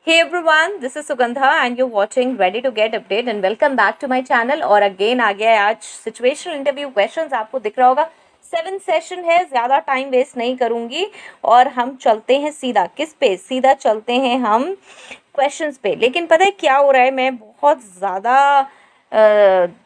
Hey everyone, this is Sugandha and you're watching Ready to Get Update and welcome back to my channel। और again आ गया है आज situational interview questions. आपको दिख रहा होगा 7 सेशन है, ज़्यादा टाइम वेस्ट नहीं करूँगी और हम चलते हैं सीधा किस पे, सीधा चलते हैं हम क्वेश्चंस पे। लेकिन पता है क्या हो रहा है, मैं बहुत ज़्यादा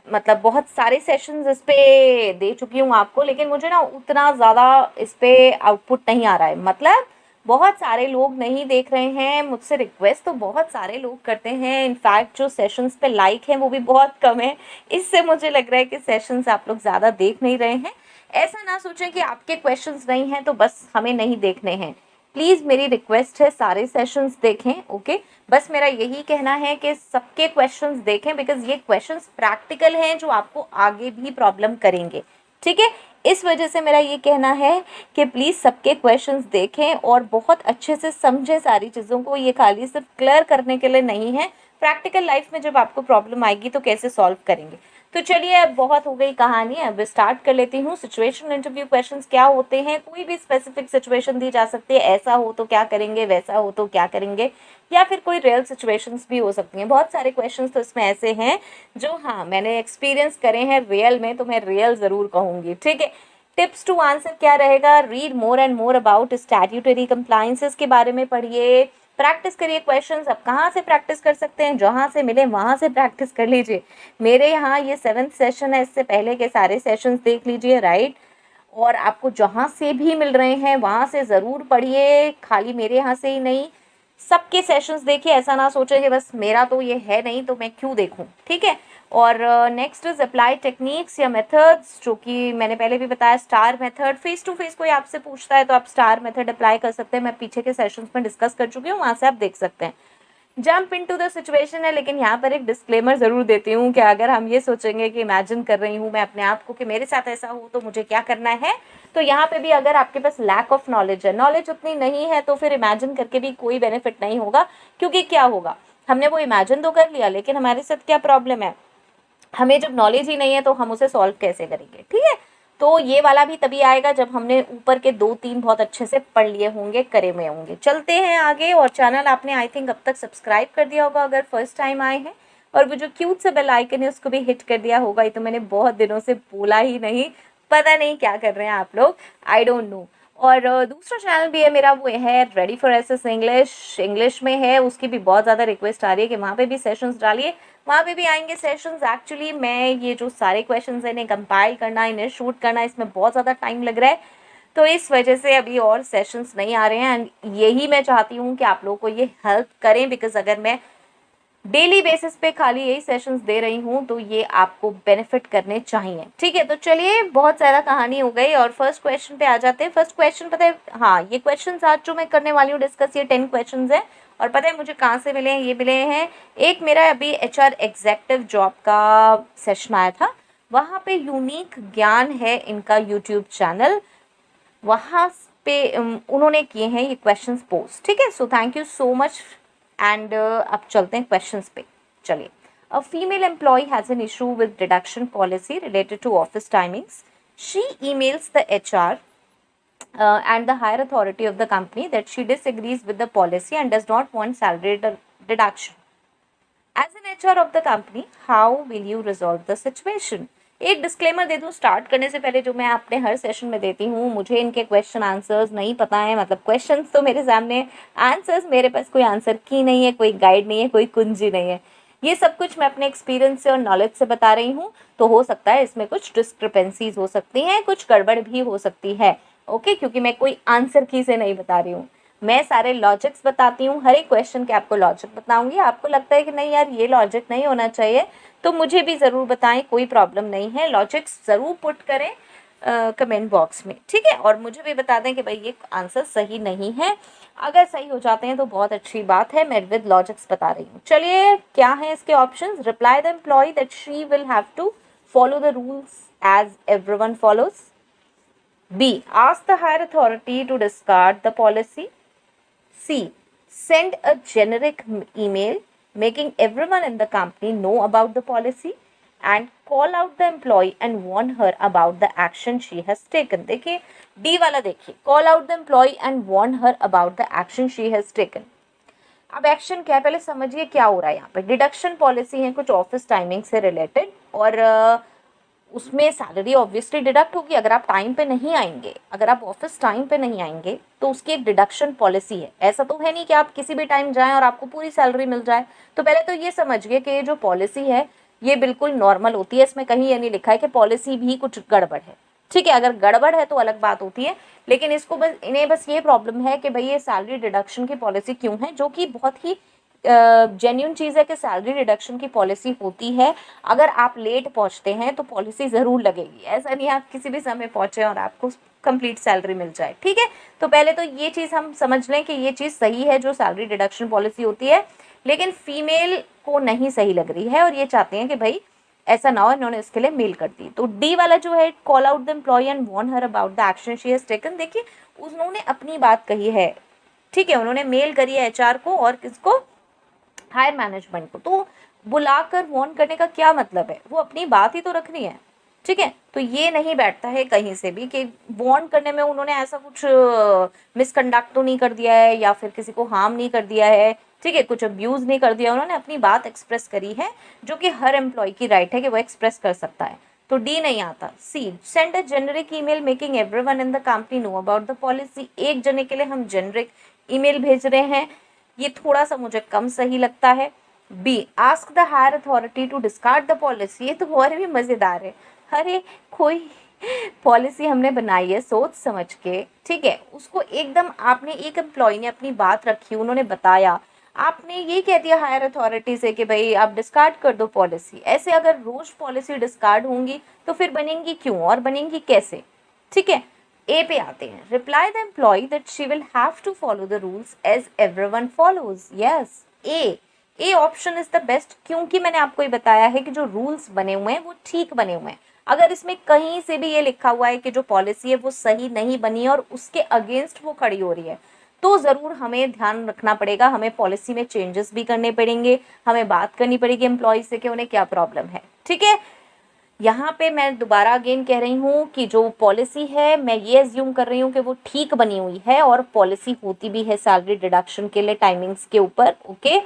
मतलब बहुत सारे सेशंस इस पे दे चुकी हूँ आपको, लेकिन मुझे ना उतना ज़्यादा इस पे आउटपुट नहीं आ रहा है। मतलब बहुत सारे लोग नहीं देख रहे हैं, मुझसे रिक्वेस्ट तो बहुत सारे लोग करते हैं, इनफैक्ट जो सेशंस पे लाइक हैं वो भी बहुत कम है। इससे मुझे लग रहा है कि सेशंस आप लोग ज़्यादा देख नहीं रहे हैं। ऐसा ना सोचें कि आपके क्वेश्चंस नहीं हैं तो बस हमें नहीं देखने हैं। प्लीज़ मेरी रिक्वेस्ट है सारे सेशंस देखें, ओके। बस मेरा यही कहना है कि सबके क्वेश्चंस देखें, बिकॉज ये क्वेश्चंस प्रैक्टिकल हैं जो आपको आगे भी प्रॉब्लम करेंगे, ठीक है। इस वजह से मेरा ये कहना है कि प्लीज़ सबके क्वेश्चंस देखें और बहुत अच्छे से समझें सारी चीज़ों को। ये खाली सिर्फ क्लियर करने के लिए नहीं है, प्रैक्टिकल लाइफ में जब आपको प्रॉब्लम आएगी तो कैसे सॉल्व करेंगे। तो चलिए, अब बहुत हो गई कहानी, अब स्टार्ट कर लेती हूँ। सिचुएशनल इंटरव्यू क्वेश्चंस क्या होते हैं? कोई भी स्पेसिफिक सिचुएशन दी जा सकती है, ऐसा हो तो क्या करेंगे, वैसा हो तो क्या करेंगे, या फिर कोई रियल सिचुएशंस भी हो सकती हैं। बहुत सारे क्वेश्चंस तो इसमें ऐसे हैं जो हाँ मैंने एक्सपीरियंस करे हैं रियल में, तो मैं रियल ज़रूर कहूँगी, ठीक है। टिप्स टू आंसर क्या रहेगा? Read more and more about statutory compliances के बारे में पढ़िए, प्रैक्टिस करिए क्वेश्चंस। अब कहाँ से प्रैक्टिस कर सकते हैं? जहाँ से मिले वहाँ से प्रैक्टिस कर लीजिए। मेरे यहाँ ये 7th सेशन है, इससे पहले के सारे सेशंस देख लीजिए, राइट। और आपको जहाँ से भी मिल रहे हैं वहाँ से ज़रूर पढ़िए, खाली मेरे यहाँ से ही नहीं, सबके सेशंस देखिए। ऐसा ना सोचे कि बस मेरा तो ये है नहीं तो मैं क्यों देखूं, ठीक है। और नेक्स्ट इज अप्लाई टेक्निक्स या मेथड्स, जो कि मैंने पहले भी बताया। Star method, face to face कोई आपसे पूछता है तो आप स्टार मेथड अप्लाई कर सकते हैं, मैं पीछे के सेशंस में डिस्कस कर चुकी हूँ, वहाँ से आप देख सकते हैं। जंप इनटू द सिचुएशन है, लेकिन यहाँ पर एक डिस्क्लेमर ज़रूर देती हूँ कि अगर हम ये सोचेंगे कि इमेजिन कर रही हूँ मैं अपने आप को कि मेरे साथ ऐसा हो तो मुझे क्या करना है, तो यहाँ पे भी अगर आपके पास लैक ऑफ नॉलेज है, नॉलेज उतनी नहीं है, तो फिर इमेजिन करके भी कोई बेनिफिट नहीं होगा। क्योंकि क्या होगा, हमने वो इमेजिन तो कर लिया, लेकिन हमारे साथ क्या प्रॉब्लम है, हमें जब नॉलेज ही नहीं है तो हम उसे सॉल्व कैसे करेंगे, ठीक है। तो ये वाला भी तभी आएगा जब हमने ऊपर के 2-3 बहुत अच्छे से पढ़ लिए होंगे, करे हुए होंगे। चलते हैं आगे। और चैनल आपने आई थिंक अब तक सब्सक्राइब कर दिया होगा अगर फर्स्ट टाइम आए हैं, और वो जो क्यूट सा बेल आइकन है उसको भी हिट कर दिया होगा। ये तो मैंने बहुत दिनों से बोला ही नहीं, पता नहीं क्या कर रहे हैं आप लोग, आई डोंट नो। और दूसरा चैनल भी है मेरा, वो है ready for SS English, English में है, उसकी भी बहुत ज़्यादा रिक्वेस्ट आ रही है कि वहाँ पे भी सेशंस डालिए, वहाँ पे भी आएंगे सेशंस। एक्चुअली मैं ये जो सारे क्वेश्चंस हैं इन्हें कंपाइल करना, इन्हें शूट करना, इसमें बहुत ज़्यादा टाइम लग रहा है, तो इस वजह से अभी और सेशंस नहीं आ रहे हैं। एंड यही मैं चाहती हूँ कि आप लोगों को ये हेल्प करें, बिकॉज अगर मैं डेली बेसिस पे खाली यही सेशंस दे रही हूँ तो ये आपको बेनिफिट करने चाहिए, ठीक है। तो चलिए, बहुत ज़्यादा कहानी हो गई और फर्स्ट क्वेश्चन पे आ जाते हैं। फर्स्ट क्वेश्चन पता है, हाँ ये क्वेश्चंस आज जो मैं करने वाली हूँ डिस्कस, ये 10 क्वेश्चंस हैं। और पता है मुझे कहाँ से मिले हैं? ये मिले हैं, एक मेरा अभी एचआर एग्जेक्टिव जॉब का सेशन आया था, वहाँ पे यूनिक ज्ञान है इनका यूट्यूब चैनल, वहाँ पे उन्होंने किए हैं ये क्वेश्चंस पोस्ट, ठीक है। So thank you so much. And अब चलते हैं क्वेश्चंस पे। चलिए, a female employee has an issue with deduction policy related to office timings. She emails the HR and the higher authority of the company that she disagrees with the policy and does not want salary deduction. As an HR of the company, how will you resolve the situation? एक disclaimer दे दूं start करने से पहले, जो मैं अपने हर session में देती हूँ, मुझे इनके क्वेश्चन आंसर्स नहीं पता है। मतलब क्वेश्चंस तो मेरे सामने, आंसर्स मेरे पास कोई आंसर की नहीं है, कोई गाइड नहीं है, कोई कुंजी नहीं है। ये सब कुछ मैं अपने एक्सपीरियंस से और नॉलेज से बता रही हूँ, तो हो सकता है इसमें कुछ डिस्क्रिपेंसीज हो सकती हैं, कुछ गड़बड़ भी हो सकती है, ओके। क्योंकि मैं कोई आंसर की से नहीं बता रही हूँ, मैं सारे लॉजिक्स बताती हूँ, हर एक क्वेश्चन के आपको लॉजिक बताऊंगी। आपको लगता है कि नहीं यार ये लॉजिक नहीं होना चाहिए, तो मुझे भी ज़रूर बताएं, कोई प्रॉब्लम नहीं है, लॉजिक्स ज़रूर पुट करें कमेंट बॉक्स में, ठीक है। और मुझे भी बता दें कि भाई ये आंसर सही नहीं है, अगर सही हो जाते हैं तो बहुत अच्छी बात है, मैं विद लॉजिक्स बता रही हूँ। चलिए, क्या है इसके options? Reply the employee that she will have to follow the rules as everyone follows. B. Ask the higher authority to discard the policy. C. Send a generic email making everyone in the company know about the policy and call out the employee and warn her about the action she has taken. देखिए D वाला देखिए, call out the employee and warn her about the action she has taken. अब action क्या है पहले समझिए क्या हो रहा है यहाँ पे। डिडक्शन पॉलिसी है कुछ ऑफिस टाइमिंग से रिलेटेड, और उसमें सैलरी ऑब्वियसली डिडक्ट होगी अगर आप टाइम पे नहीं आएंगे। अगर आप ऑफिस टाइम पे नहीं आएंगे तो उसकी एक डिडक्शन पॉलिसी है। ऐसा तो है नहीं कि आप किसी भी टाइम जाएं और आपको पूरी सैलरी मिल जाए। तो पहले तो ये समझिए कि ये जो पॉलिसी है ये बिल्कुल नॉर्मल होती है, इसमें कहीं ये नहीं लिखा है कि पॉलिसी भी कुछ गड़बड़ है। ठीक है, अगर गड़बड़ है तो अलग बात होती है, लेकिन इसको बस इन्हें बस ये प्रॉब्लम है कि भाई ये सैलरी डिडक्शन की पॉलिसी क्यों है, जो कि बहुत ही जेन्यून चीज़ है कि सैलरी रिडक्शन की पॉलिसी होती है। अगर आप लेट पहुंचते हैं तो पॉलिसी ज़रूर लगेगी, ऐसा नहीं आप किसी भी समय पहुंचे और आपको कंप्लीट सैलरी मिल जाए। ठीक है, तो पहले तो ये चीज़ हम समझ लें कि ये चीज़ सही है जो सैलरी डिडक्शन पॉलिसी होती है, लेकिन फीमेल को नहीं सही लग रही है और ये चाहते हैं कि भाई ऐसा ना हो, इन्होंने इसके लिए मेल कर दी। तो डी वाला जो है, call out the employee and warn her about the action she has taken. देखिए उन्होंने अपनी बात कही है, ठीक है, उन्होंने मेल करी है एचआर को और किसको, हायर मैनेजमेंट को। तो बुलाकर वार्न करने का क्या मतलब है, वो अपनी बात ही तो रखनी है। ठीक है, तो ये नहीं बैठता है कहीं से भी कि वार्न करने में उन्होंने ऐसा कुछ मिसकंडक्ट तो नहीं कर दिया है या फिर किसी को हार्म नहीं कर दिया है। ठीक है, कुछ अब्यूज़ नहीं कर दिया, उन्होंने अपनी बात एक्सप्रेस करी है, जो कि हर एम्प्लॉय की राइट है कि वो एक्सप्रेस कर सकता है। तो डी नहीं आता। C, send a generic email making everyone in the company know about the policy. एक जने के लिए हम जेनरिक ईमेल भेज रहे हैं, ये थोड़ा सा मुझे कम सही लगता है। B, ask the higher authority to discard the policy. ये तो और भी मज़ेदार है। अरे कोई पॉलिसी हमने बनाई है सोच समझ के, ठीक है, उसको एकदम आपने, एक एम्प्लॉय ने अपनी बात रखी, उन्होंने बताया, आपने ये कह दिया हायर अथॉरिटी से कि भाई आप डिस्कार्ड कर दो पॉलिसी। ऐसे अगर रोज पॉलिसी डिस्कार्ड होंगी तो फिर बनेंगी क्यों और बनेंगी कैसे। ठीक है, ए पे आते हैं। Reply the employee that she will have to follow the rules as everyone follows. Yes, A option is the best, क्योंकि मैंने आपको ये बताया है कि जो रूल्स बने हुए हैं वो ठीक बने हुए हैं। अगर इसमें कहीं से भी ये लिखा हुआ है कि जो पॉलिसी है वो सही नहीं बनी और उसके अगेंस्ट वो खड़ी हो रही है, तो ज़रूर हमें ध्यान रखना पड़ेगा, हमें पॉलिसी में चेंजेस भी करने पड़ेंगे, हमें बात करनी पड़ेगी एम्प्लॉय से कि उन्हें क्या प्रॉब्लम है। ठीक है, यहाँ पे मैं दोबारा अगेन कह रही हूँ कि जो पॉलिसी है मैं ये एज्यूम कर रही हूँ कि वो ठीक बनी हुई है और पॉलिसी होती भी है सैलरी डिडक्शन के लिए टाइमिंग्स के ऊपर। ओके,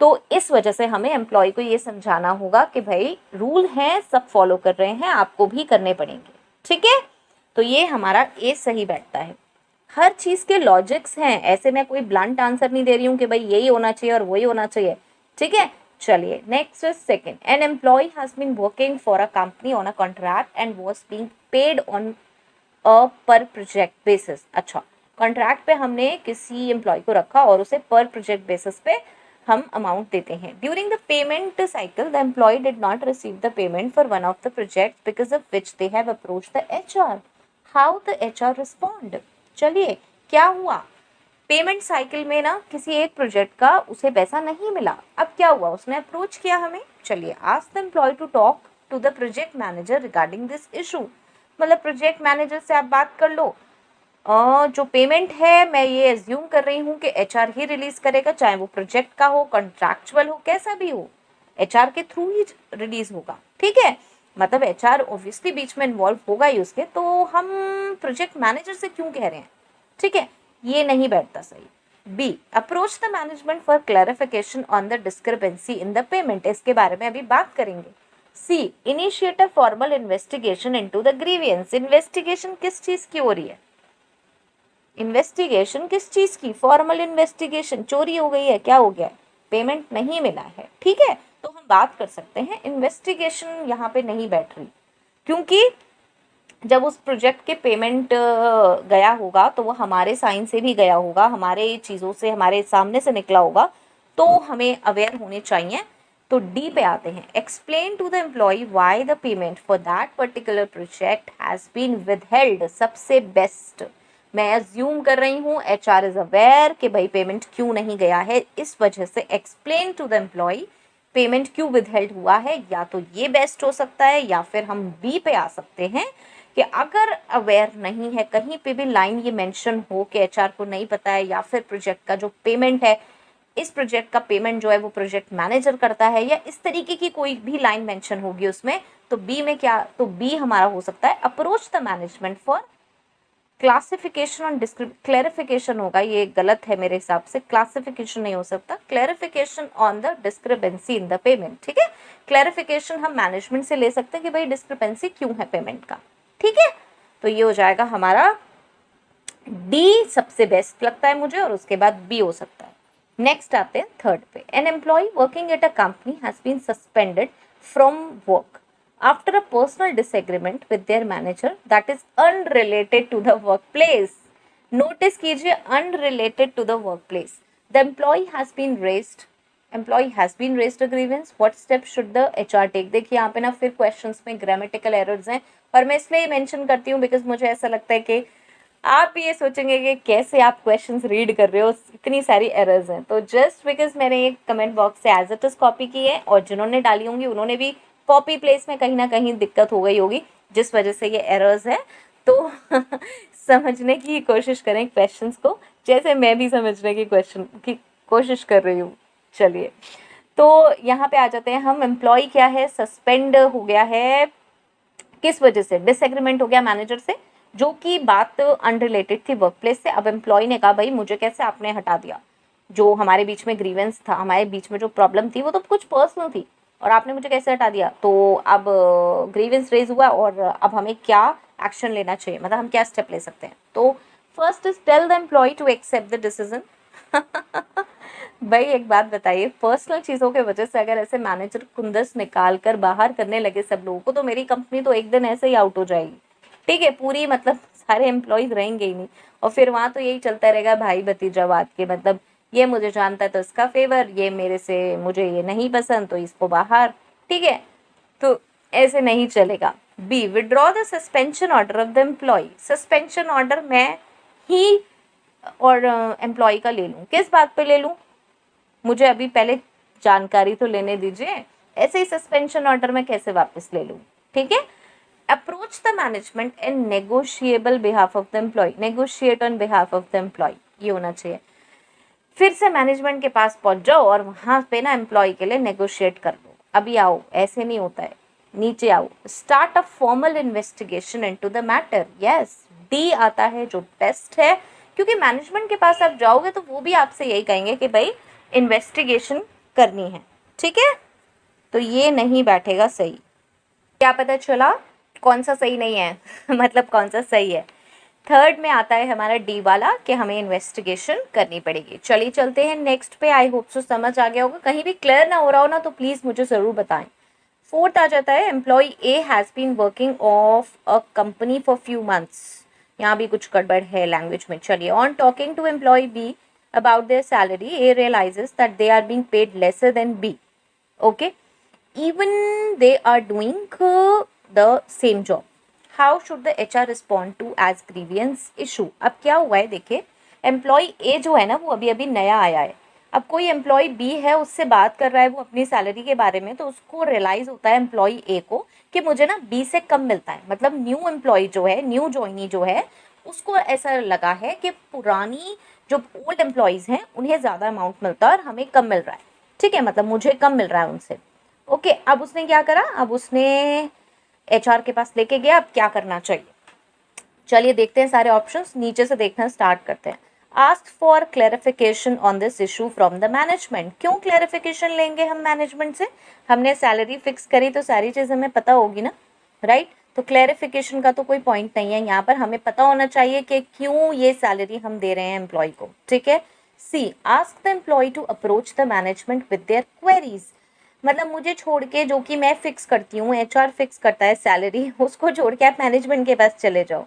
तो इस वजह से हमें एम्प्लॉय को ये समझाना होगा कि भाई रूल हैं, सब फॉलो कर रहे हैं, आपको भी करने पड़ेंगे। ठीक है, तो ये हमारा ए सही बैठता है। हर चीज़ के लॉजिक्स हैं, ऐसे मैं कोई ब्लंट आंसर नहीं दे रही हूँ कि भाई यही होना चाहिए और वही होना चाहिए। ठीक है, चलिए next is second. An employee has been working for a company on a contract and was being paid on a per project basis. अच्छा, कॉन्ट्रैक्ट पे हमने किसी एम्प्लॉय को रखा और उसे पर प्रोजेक्ट बेसिस पे हम अमाउंट देते हैं। During the payment cycle the employee did not receive the payment for one of the project because of which they have approached the HR. How the HR respond. चलिए क्या हुआ, payment cycle में ना किसी एक project का उसे पैसा नहीं मिला। अब क्या हुआ, उसने अप्रोच किया हमें। चलिए, ask the employee to talk to the project manager regarding this issue. मतलब प्रोजेक्ट मैनेजर से आप बात कर लो। जो पेमेंट है मैं ये एज्यूम कर रही हूँ कि एचआर ही रिलीज करेगा, चाहे वो प्रोजेक्ट का हो, कॉन्ट्रैक्चुअल हो, कैसा भी हो, एचआर के थ्रू ही रिलीज होगा। ठीक है, मतलब एचआर ऑब्वियसली बीच में इन्वॉल्व होगा ही उसके, तो हम प्रोजेक्ट मैनेजर से क्यों कह रहे हैं। ठीक है, ये नहीं बैठता सही। B, approach the management for clarification on the discrepancy in the payment. इसके बारे में अभी बात करेंगे। C, initiate a formal investigation into the grievance. Investigation किस चीज की हो रही है, इन्वेस्टिगेशन किस चीज की, फॉर्मल इन्वेस्टिगेशन। चोरी हो गई है, क्या हो गया, पेमेंट नहीं मिला है। ठीक है, तो हम बात कर सकते हैं। इन्वेस्टिगेशन यहाँ पे नहीं बैठ रही, क्योंकि जब उस प्रोजेक्ट के पेमेंट गया होगा तो वो हमारे साइन से भी गया होगा, हमारे चीज़ों से, हमारे सामने से निकला होगा, तो हमें अवेयर होने चाहिए। तो डी पे आते हैं। Explain to the employee why the payment for that particular project has been withheld. सबसे बेस्ट, मैं अज्यूम कर रही हूँ एचआर इज अवेयर कि भाई पेमेंट क्यों नहीं गया है, इस वजह से explain to the employee payment क्यों विदहेल्ड हुआ है। या तो ये बेस्ट हो सकता है या फिर हम बी पे आ सकते हैं कि अगर अवेयर नहीं है, कहीं पे भी लाइन ये मेंशन हो कि एचआर को नहीं पता है, या फिर प्रोजेक्ट का जो पेमेंट है, इस प्रोजेक्ट का पेमेंट जो है वो प्रोजेक्ट मैनेजर करता है, या इस तरीके की कोई भी लाइन मेंशन होगी उसमें, तो बी में क्या, तो बी हमारा हो सकता है approach the management for classification और क्लैरिफिकेशन होगा, ये गलत है मेरे हिसाब से, क्लासिफिकेशन नहीं हो सकता, clarification on the discrepancy in the payment, ठीक है। क्लैरिफिकेशन हम मैनेजमेंट से ले सकते हैं कि भाई डिस्क्रिपेंसी क्यों है पेमेंट का, ठीक है। तो ये हो जाएगा हमारा डी सबसे बेस्ट लगता है मुझे, और उसके बाद बी हो सकता है। नेक्स्ट आते हैं थर्ड पे, an employee working at a company has been suspended from work after a personal disagreement with their manager that is unrelated to the workplace. Notice कीजिए, unrelated to the workplace. The employee has been raised, employee has been raised a grievance, what step should the HR take. देखिए यहाँ पे ना फिर questions में grammatical errors हैं, और मैं इसलिए मेंशन करती हूँ बिकॉज मुझे ऐसा लगता है कि आप भी ये सोचेंगे कि कैसे आप क्वेश्चंस रीड कर रहे हो, इतनी सारी एरर्स हैं। तो जस्ट बिकॉज मैंने ये कमेंट बॉक्स से एज इट इज कॉपी की है, और जिन्होंने डाली होंगी उन्होंने भी कॉपी प्लेस में कहीं ना कहीं दिक्कत हो गई होगी, जिस वजह से ये एरर्स है। तो समझने की कोशिश करें क्वेश्चंस को, जैसे मैं भी समझने की कोशिश कर रही हूँ। चलिए, तो यहाँ पे आ जाते हैं हम। एम्प्लॉय क्या है, सस्पेंड हो गया है, किस वजह से, डिसएग्रीमेंट हो गया मैनेजर से, जो कि बात अनरिलेटेड थी वर्क प्लेस से। अब एम्प्लॉय ने कहा भाई मुझे कैसे आपने हटा दिया, जो हमारे बीच में ग्रीवेंस था, हमारे बीच में जो प्रॉब्लम थी वो तो कुछ पर्सनल थी, और आपने मुझे कैसे हटा दिया। तो अब ग्रीवेंस रेज हुआ, और अब हमें क्या एक्शन लेना चाहिए, मतलब हम क्या स्टेप ले सकते हैं। तो first is tell the employee to accept the decision. भाई एक बात बताइए, पर्सनल चीज़ों के वजह से अगर ऐसे मैनेजर कुंदस निकाल कर बाहर करने लगे सब लोगों को, तो मेरी कंपनी तो एक दिन ऐसे ही आउट हो जाएगी, ठीक है। पूरी मतलब सारे एम्प्लॉयज रहेंगे ही नहीं, और फिर वहाँ तो यही चलता रहेगा भाई भतीजावाद के, मतलब ये मुझे जानता है तो इसका फेवर, ये मेरे से, मुझे ये नहीं पसंद तो इसको बाहर, ठीक है। तो ऐसे नहीं चलेगा। B, withdraw the suspension order of the employee. Suspension order मैं ही और एम्प्लॉय का ले लूँ, किस बात पे ले लूँ, मुझे अभी पहले जानकारी तो लेने दीजिए। ऐसे ही सस्पेंशन ऑर्डर मैं कैसे वापस ले लूँ, ठीक है। Approach the management and negotiable behalf of the employee, negotiate on behalf of the employee, ये होना चाहिए। फिर से मैनेजमेंट के पास पहुंच जाओ और वहां पे ना एम्प्लॉय के लिए नेगोशिएट कर लो। अभी आओ, ऐसे नहीं होता है, नीचे आओ। Start a formal investigation into the matter. Yes, D आता है जो टेस्ट है, क्योंकि मैनेजमेंट के पास आप जाओगे तो वो भी आपसे यही कहेंगे कि भाई इन्वेस्टिगेशन करनी है, ठीक है। तो ये नहीं बैठेगा सही। क्या पता चला कौन सा सही नहीं है मतलब कौन सा सही है। थर्ड में आता है हमारा डी वाला कि हमें इन्वेस्टिगेशन करनी पड़ेगी। चलिए चलते हैं नेक्स्ट पे। आई होप सो समझ आ गया होगा, कहीं भी क्लियर ना हो रहा हो ना तो प्लीज़ मुझे ज़रूर बताएं। फोर्थ आ जाता है, employee A has been working of a company for few months. यहाँ भी कुछ गड़बड़ है लैंग्वेज में। चलिए, on talking to employee B about their salary, A realizes that they are being paid lesser than B. Okay, even they are doing the same job. How should the HR respond to as grievance issue? अब क्या हुआ है देखिए, employ ए जो है ना वो अभी अभी नया आया है। अब कोई एम्प्लॉय बी है, उससे बात कर रहा है वो अपनी सैलरी के बारे में, तो उसको रियलाइज होता है एम्प्लॉय ए को कि मुझे ना बी से कम मिलता है। मतलब न्यू एम्प्लॉय जो है, न्यू ज्वाइनी जो है, उसको ऐसा लगा है कि पुरानी जो ओल्ड एम्प्लॉयज़ हैं उन्हें ज़्यादा अमाउंट मिलता है और हमें कम मिल रहा है, ठीक है, मतलब मुझे कम मिल रहा है उनसे। ओके, अब उसने क्या करा, अब उसने एचआर के पास लेके गया। अब क्या करना चाहिए, चलिए देखते हैं सारे ऑप्शंस, नीचे से देखना स्टार्ट करते हैं। Ask for clarification on this issue from the management. क्यों क्लैरिफिकेशन लेंगे हम मैनेजमेंट से, हमने सैलरी फिक्स करी तो सारी चीज़ हमें पता होगी ना, राइट। तो क्लैरिफिकेशन का तो कोई पॉइंट नहीं है यहाँ पर, हमें पता होना चाहिए कि क्यों ये सैलरी हम दे रहे हैं एम्प्लॉय को, ठीक है। C, ask the employee to approach the management with their queries. मतलब मुझे छोड़ के, जो कि मैं फिक्स करती हूँ, एचआर फिक्स करता है सैलरी, उसको छोड़ के आप मैनेजमेंट के पास चले जाओ,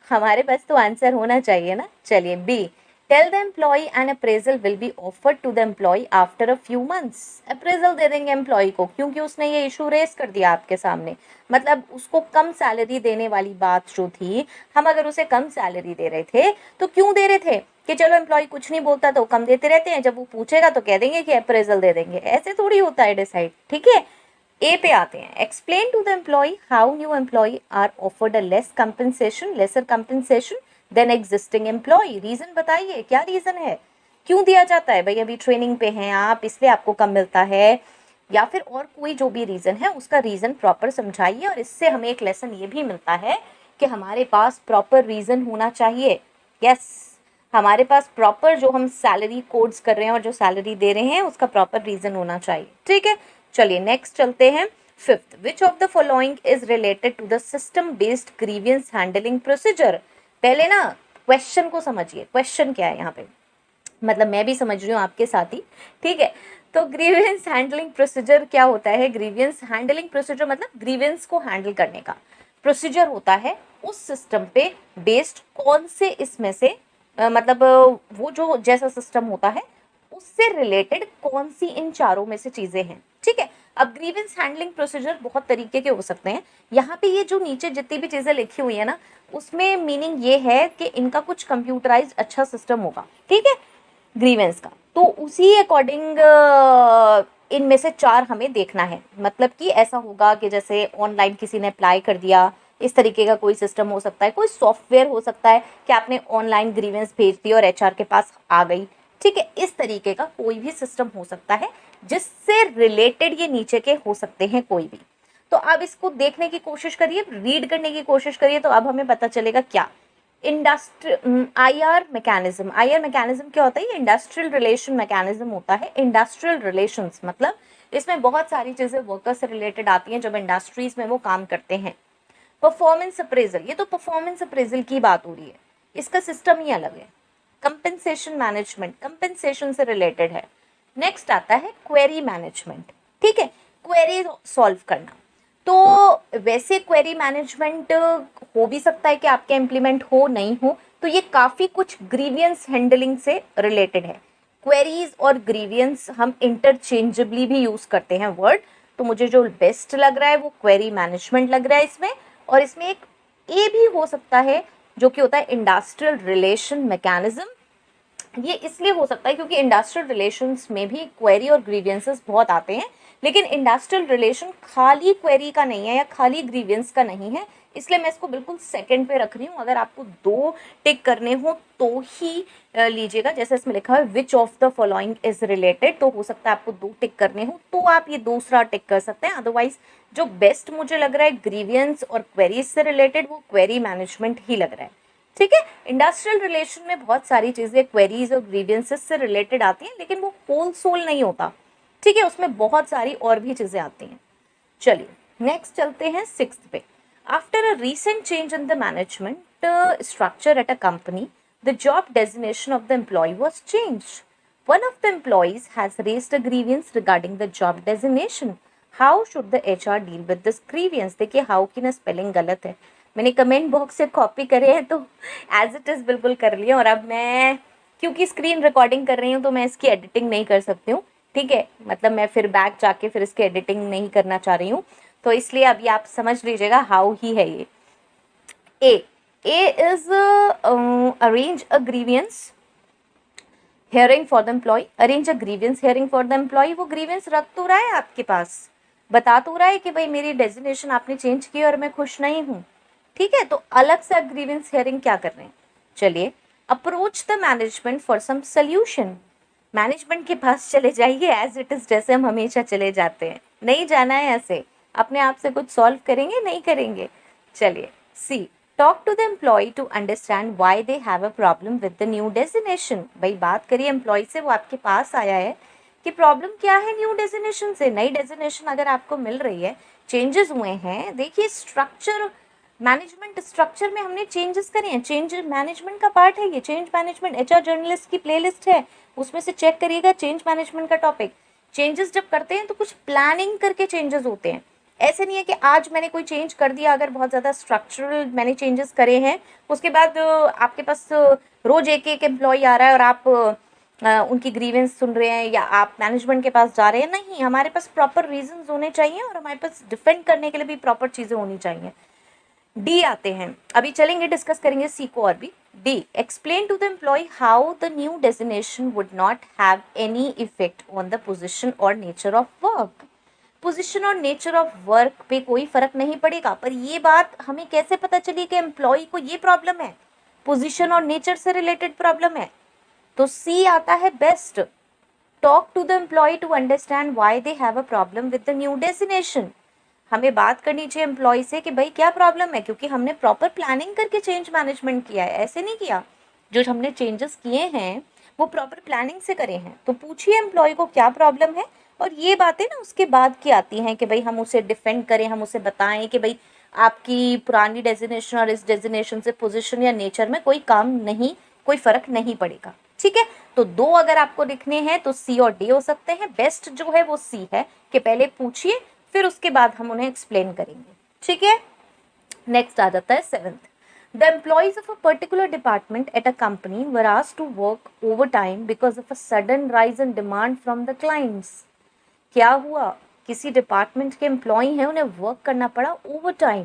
हमारे पास तो आंसर होना चाहिए ना। चलिए, B, tell the employee an appraisal will be offered to the employee after a few months. Appraisal दे देंगे एम्प्लॉय को क्योंकि उसने ये इशू रेस कर दिया आपके सामने। मतलब उसको कम सैलरी देने वाली बात जो थी, हम अगर उसे कम सैलरी दे रहे थे तो क्यों दे रहे थे कि चलो एम्प्लॉय कुछ नहीं बोलता तो कम देते रहते हैं, जब वो पूछेगा तो कह देंगे कि अप्रेजल दे देंगे। ऐसे थोड़ी होता है डिसाइड, ठीक है। ए पे आते हैं, explain to the employee how new employee are offered a lesser compensation than existing employee. Reason बताइए, क्या रीजन है, क्यों दिया जाता है, भाई अभी ट्रेनिंग पे हैं आप इसलिए आपको कम मिलता है, या फिर और कोई जो भी रीजन है उसका रीजन प्रॉपर समझाइए। और इससे हमें एक लेसन ये भी मिलता है कि हमारे पास प्रॉपर रीज़न होना चाहिए। यस, हमारे पास प्रॉपर जो हम सैलरी कोड्स कर रहे हैं और जो सैलरी दे रहे हैं उसका प्रॉपर रीज़न होना चाहिए। ठीक है, चलिए नेक्स्ट चलते हैं। Fifth, which of the following is related to the system based grievance handling procedure. पहले ना क्वेश्चन को समझिए, क्वेश्चन क्या है यहाँ पे, मतलब मैं भी समझ रही हूँ आपके साथ ही। ठीक है, तो ग्रीवियंस हैंडलिंग प्रोसीजर क्या होता है? ग्रीवियंस हैंडलिंग प्रोसीजर मतलब ग्रीवियंस को हैंडल करने का प्रोसीजर होता है उस सिस्टम पे बेस्ड कौन से इसमें से मतलब वो जो जैसा सिस्टम होता है उससे रिलेटेड कौन सी इन चारों में से चीजें हैं। ठीक है, अब ग्रीवेंस हैंडलिंग प्रोसीजर बहुत तरीके के हो सकते हैं। यहाँ पे ये जो नीचे जितनी भी चीजें लिखी हुई है ना, उसमें मीनिंग ये है कि इनका कुछ कंप्यूटराइज अच्छा सिस्टम होगा। ठीक है, ग्रीवेंस का, तो उसी अकॉर्डिंग इनमें से चार हमें देखना है। मतलब कि ऐसा होगा कि जैसे ऑनलाइन किसी ने अप्लाई कर दिया, इस तरीके का कोई सिस्टम हो सकता है, कोई सॉफ्टवेयर हो सकता है कि आपने ऑनलाइन ग्रीवेंस भेज दी और एचआर के पास आ गई। ठीक है, इस तरीके का कोई भी सिस्टम हो सकता है जिससे रिलेटेड ये नीचे के हो सकते हैं कोई भी। तो अब इसको देखने की कोशिश करिए, रीड करने की कोशिश करिए, तो अब हमें पता चलेगा क्या आईआर मैकेनिज्म। आईआर मैकेनिज्म क्या होता है? ये इंडस्ट्रियल रिलेशन मैकेनिज्म होता है। इंडस्ट्रियल रिलेशंस मतलब इसमें बहुत सारी चीजें वर्कर से रिलेटेड आती हैं जब इंडस्ट्रीज में वो काम करते हैं। परफॉर्मेंस अप्रेजल, ये तो परफॉर्मेंस अप्रेजल की बात हो रही है, इसका सिस्टम ही अलग है। कंपेंसेशन मैनेजमेंट कंपेंसेशन से रिलेटेड है। नेक्स्ट आता है क्वेरी मैनेजमेंट। ठीक है, क्वेरी सॉल्व करना। तो वैसे क्वेरी मैनेजमेंट हो भी सकता है कि आपके इम्प्लीमेंट हो नहीं हो, तो ये काफ़ी कुछ ग्रीवियंस हैंडलिंग से रिलेटेड है। क्वेरीज और ग्रीवियंस हम इंटरचेंजेबली भी यूज़ करते हैं वर्ड, तो मुझे जो बेस्ट लग रहा है वो क्वेरी मैनेजमेंट लग रहा है इसमें। और इसमें एक ए भी हो सकता है जो कि होता है इंडस्ट्रियल रिलेशन मैकेनिज्म। ये इसलिए हो सकता है क्योंकि इंडस्ट्रियल रिलेशंस में भी क्वेरी और ग्रीवियंसेस बहुत आते हैं, लेकिन इंडस्ट्रियल रिलेशन खाली क्वेरी का नहीं है या खाली ग्रीवियंस का नहीं है, इसलिए मैं इसको बिल्कुल सेकंड पे रख रही हूँ। अगर आपको दो टिक करने हो तो ही लीजिएगा, जैसे इसमें लिखा है विच of the following is related, तो हो सकता है आपको दो टिक करने हो तो आप ये दूसरा टिक कर सकते हैं। अदरवाइज जो बेस्ट मुझे लग रहा है ग्रीवियंस और क्वेरीज से रिलेटेड वो क्वेरी मैनेजमेंट ही लग रहा है। ठीक है, इंडस्ट्रियल रिलेशन में बहुत सारी चीज़ें क्वेरीज और ग्रीवियंसेस से रिलेटेड आती हैं, लेकिन वो होल सोल नहीं होता। ठीक है, उसमें बहुत सारी और भी चीज़ें आती हैं। चलिए नेक्स्ट चलते हैं सिक्स्थ पे। After a recent change in the management structure at a company, the job designation of the employee was changed. One of the employees has raised a grievance regarding the job designation. How should the HR deal with this grievance? देखिए how की ना spelling गलत है, मैंने comment box से copy करे हैं तो एज इट इज़ बिल्कुल कर लिया। और अब मैं क्योंकि स्क्रीन रिकॉर्डिंग कर रही हूँ तो मैं इसकी एडिटिंग नहीं कर सकती हूँ। ठीक है, मतलब मैं फिर बैक जाके फिर इसकी एडिटिंग नहीं करना चाह रही हूँ, तो इसलिए अभी आप समझ लीजिएगा हाउ ही है ये। A is arrange a grievance hearing for the employee. Arrange a grievance hearing for the employee, वो ग्रीवियंस रख तो रहा है आपके पास, बता तो रहा है कि भाई मेरी डेजिग्नेशन आपने चेंज की और मैं खुश नहीं हूँ। ठीक है, तो अलग से ग्रीवियंस हेयरिंग क्या कर रहे हैं? चलिए, approach the management for some solution. Management के पास चले जाइए एज इट इज, जैसे हम हमेशा चले जाते हैं, नहीं जाना है ऐसे अपने आप से कुछ सॉल्व करेंगे नहीं करेंगे। चलिए C, talk to the employee to understand why they have a problem with the new designation. भाई बात करिए एम्प्लॉय से, वो आपके पास आया है कि प्रॉब्लम क्या है न्यू डेजिग्नेशन से। नई डेजिग्नेशन अगर आपको मिल रही है, चेंजेस हुए हैं, देखिए स्ट्रक्चर मैनेजमेंट स्ट्रक्चर में हमने चेंजेस करे हैं, चेंज मैनेजमेंट का पार्ट है ये। चेंज मैनेजमेंट एचआर जर्नलिस्ट की प्लेलिस्ट है, उसमें से चेक करिएगा चेंज मैनेजमेंट का टॉपिक। चेंजेस जब करते हैं तो कुछ प्लानिंग करके चेंजेस होते हैं, ऐसे नहीं है कि आज मैंने कोई चेंज कर दिया। अगर बहुत ज़्यादा स्ट्रक्चरल मैंने चेंजेस करे हैं, उसके बाद आपके पास रोज एक एक एम्प्लॉय आ रहा है और आप उनकी ग्रीवेंस सुन रहे हैं या आप मैनेजमेंट के पास जा रहे हैं। नहीं, हमारे पास प्रॉपर रीजंस होने चाहिए और हमारे पास डिफेंड करने के लिए भी प्रॉपर चीज़ें होनी चाहिए। डी आते हैं, अभी चलेंगे डिस्कस करेंगे सी को और भी। D, explain to the employee how the new designation would not have any effect on the position और नेचर ऑफ वर्क। पोजीशन और नेचर ऑफ वर्क पे कोई फर्क नहीं पड़ेगा, पर ये बात हमें कैसे पता चली कि एम्प्लॉय को ये प्रॉब्लम है, पोजीशन और नेचर से रिलेटेड प्रॉब्लम है? तो सी आता है best, talk to the employee to understand why they have a problem with the new designation. हमें बात करनी चाहिए एम्प्लॉय से कि भाई क्या प्रॉब्लम है, क्योंकि हमने प्रॉपर प्लानिंग करके चेंज मैनेजमेंट किया है, ऐसे नहीं किया। जो हमने चेंजेस किए हैं वो प्रॉपर प्लानिंग से करे हैं। तो पूछिए एम्प्लॉय को क्या प्रॉब्लम है, और ये बातें ना उसके बाद की आती हैं कि भाई हम उसे डिफेंड करें, हम उसे बताएं कि भाई आपकी पुरानी डेजिग्नेशन और इस डेजिग्नेशन से पोजीशन या नेचर में कोई काम नहीं, कोई फर्क नहीं पड़ेगा। ठीक है, तो 2 अगर आपको लिखने हैं तो सी और डी हो सकते हैं। बेस्ट जो है वो सी है कि पहले पूछिए फिर उसके बाद हम उन्हें एक्सप्लेन करेंगे। ठीक है, नेक्स्ट आ जाता है 7th। The employees of a particular department at a company were asked to work overtime because of a sudden rise in demand from the clients. क्या हुआ, किसी डिपार्टमेंट के एम्प्लॉय हैं, उन्हें वर्क करना पड़ा ओवर टाइम।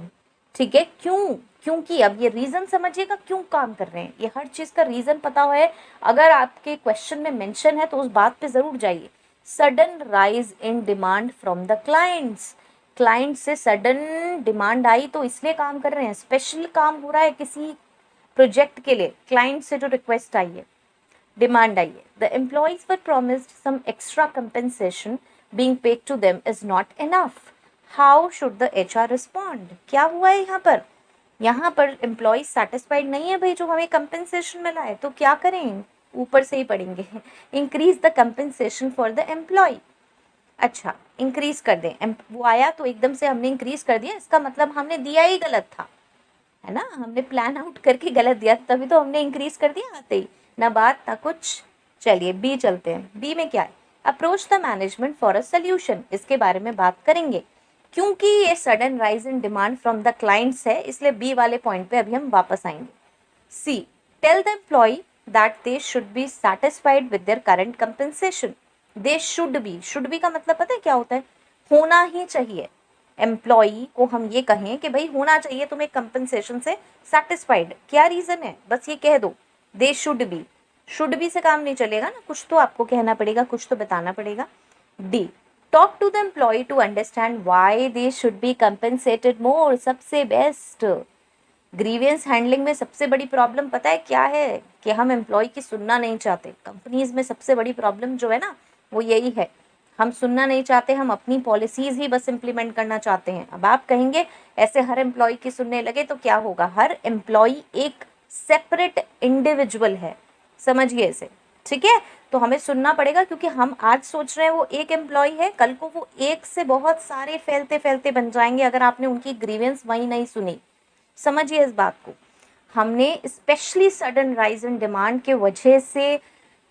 ठीक है, क्यों, क्योंकि अब ये रीजन समझिएगा क्यों काम कर रहे हैं, ये हर चीज का रीजन पता है। अगर आपके क्वेश्चन में मेंशन है तो उस बात पे जरूर जाइए। Sudden rise in demand from the clients, client से सडन डिमांड आई तो इसलिए काम कर रहे हैं, स्पेशल काम हो रहा है किसी प्रोजेक्ट के लिए, क्लाइंट से जो रिक्वेस्ट आई है, डिमांड आई है। The employees were promised some extra compensation being paid to them is not enough. How should the HR respond? क्या हुआ है यहाँ पर एम्प्लॉय सेटिस्फाइड नहीं है भाई जो हमें कंपेंसेशन मिला है, तो क्या करें, ऊपर से ही पढ़ेंगे, increase the compensation for the employee. अच्छा, इंक्रीज कर दें, वो आया तो एकदम से हमने इंक्रीज कर दिया, इसका मतलब हमने दिया ही गलत था, है ना, हमने प्लान आउट करके गलत दिया, तभी तो हमने इंक्रीज कर दिया आते ही, ना बात ना कुछ। चलिए बी चलते हैं, बी में क्या है, approach the management for a solution, इसके बारे में बात करेंगे। क्योंकि ये sudden rise in demand from the clients है, इसलिए बी वाले पॉइंट पे अभी हम वापस आएंगे। C, tell the employee that they should be satisfied with their current compensation. They should be का मतलब पता है क्या होता है, होना ही चाहिए। एम्प्लॉई को हम ये कहें कि भाई होना चाहिए तुम्हें कंपनसेशन से सेटिस्फाइड, क्या रीजन है, बस ये कह दो। दे शुड बी से काम नहीं चलेगा ना, कुछ तो आपको कहना पड़ेगा, कुछ तो बताना पड़ेगा। D, talk to the employee to understand why they should be compensated more. सबसे बेस्ट ग्रीवियंस हैंडलिंग में सबसे बड़ी प्रॉब्लम पता है क्या है, कि हम एम्प्लॉय की सुनना नहीं चाहते। कंपनीज में सबसे बड़ी प्रॉब्लम जो है ना वो यही है, हम सुनना नहीं चाहते, हम अपनी पॉलिसीज ही बस इम्प्लीमेंट करना चाहते हैं। अब आप कहेंगे ऐसे हर एम्प्लॉय की सुनने लगे तो क्या होगा, हर एम्प्लॉय एक सेपरेट इंडिविजुअल है, समझिए इसे। ठीक है, तो हमें सुनना पड़ेगा, क्योंकि हम आज सोच रहे हैं वो एक एम्प्लॉय है, कल को वो एक से बहुत सारे फैलते फैलते बन जाएंगे अगर आपने उनकी ग्रीवेंस वही नहीं सुनी। समझिए इस बात को, हमने specially sudden rise in demand के वजह से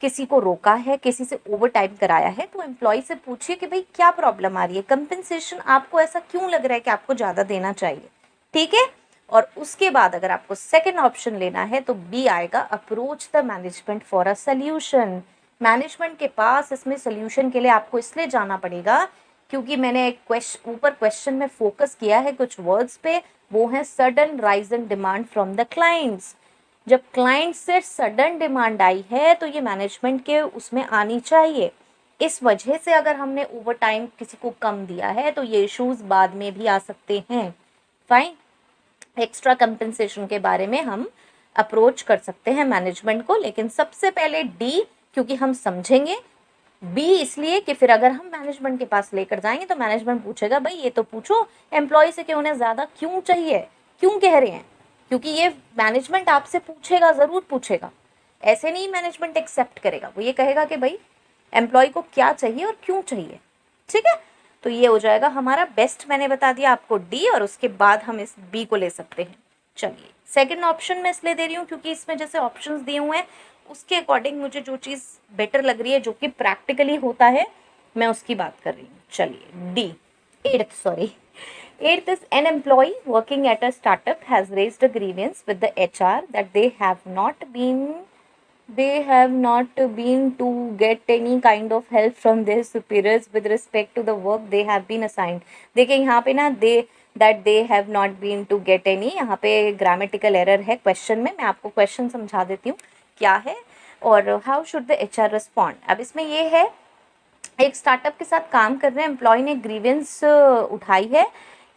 किसी को रोका है, किसी से ओवर टाइम कराया है, तो एम्प्लॉय से पूछिए कि भाई क्या प्रॉब्लम आ रही है, कंपनसेशन आपको ऐसा क्यों लग रहा है कि आपको ज़्यादा देना चाहिए। ठीक है, और उसके बाद अगर आपको सेकंड ऑप्शन लेना है तो बी आएगा, approach the management for a solution. Management के पास इसमें सल्यूशन के लिए आपको इसलिए जाना पड़ेगा क्योंकि मैंने एक ऊपर क्वेश्चन में फोकस किया है कुछ वर्ड्स पे, वो है sudden rise in demand from the clients. जब क्लाइंट से सडन डिमांड आई है तो ये मैनेजमेंट के उसमें आनी चाहिए। इस वजह से अगर हमने ओवर टाइम किसी को कम दिया है तो ये इश्यूज बाद में भी आ सकते हैं। फाइन, एक्स्ट्रा कंपनसेशन के बारे में हम अप्रोच कर सकते हैं मैनेजमेंट को, लेकिन सबसे पहले डी, क्योंकि हम समझेंगे। बी इसलिए कि फिर अगर हम मैनेजमेंट के पास लेकर जाएंगे तो मैनेजमेंट पूछेगा भाई ये तो पूछो एम्प्लॉय से कि उन्हें ज़्यादा क्यों चाहिए, क्यों कह रहे हैं, क्योंकि ये मैनेजमेंट आपसे पूछेगा, ज़रूर पूछेगा। ऐसे नहीं मैनेजमेंट एक्सेप्ट करेगा, वो ये कहेगा कि भाई एम्प्लॉय को क्या चाहिए और क्यों चाहिए। ठीक है, तो ये हो जाएगा हमारा बेस्ट, मैंने बता दिया आपको डी, और उसके बाद हम इस बी को ले सकते हैं। चलिए सेकंड ऑप्शन मैं इसलिए दे रही हूँ क्योंकि इसमें जैसे ऑप्शंस दिए हुए हैं उसके अकॉर्डिंग मुझे जो चीज़ बेटर लग रही है, जो कि प्रैक्टिकली होता है, मैं उसकी बात कर रही हूँ। चलिए D, eighth is an employee working at a startup has raised a grievance with the HR that they have not been to get any kind of help from their superiors with respect to the work they have been assigned। देखिए यहाँ पे ना they have not been to get any, यहाँ पे grammatical error है question में, मैं आपको क्वेश्चन समझा देती हूँ क्या है और how should the HR respond. अब इसमें ये है, एक स्टार्टअप के साथ काम कर रहे हैं एम्प्लॉय ने ग्रीवेंस उठाई है